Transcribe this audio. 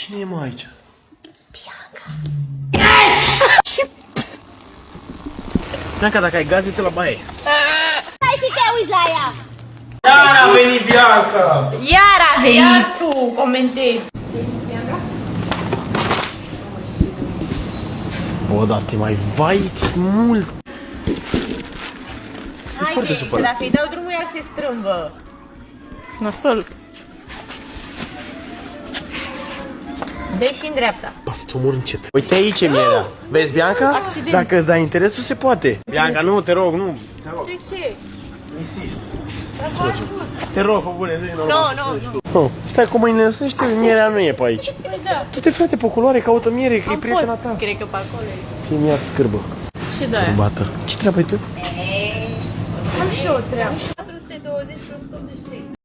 Cine e mai aici? Bianca. Ce? Bianca, dacă ai gaze, te la baie. Hai și te uiți la ea. Iar a venit Bianca! Iar a venit. Iar tu comentezi. Bă, da, te mai vaiți mult. Sunteți foarte supărați. Dacă îi dau drumul, ea se strâmbă. Nasol. Dă-i și în dreapta. Bă, să-ți omor încet. Uite aici e mierea. Vezi, Bianca? Accident. Dacă îți dai interesul, se poate. Bianca, nu, te rog, nu. Te rog, De ce? insist. Te rog, pe bune, nu. Nu. Oh, stai cu mâinile sus, știi, mierea nu e pe aici. Păi da. Du-te, frate, pe culoare, caută miere, că e Am prietena fost, ta. cred că pe acolo e. Fii mi-ar scârbă. Ce de-aia? Bată. Ce treabă ai tu? Am și o treabă. 420 plus 83.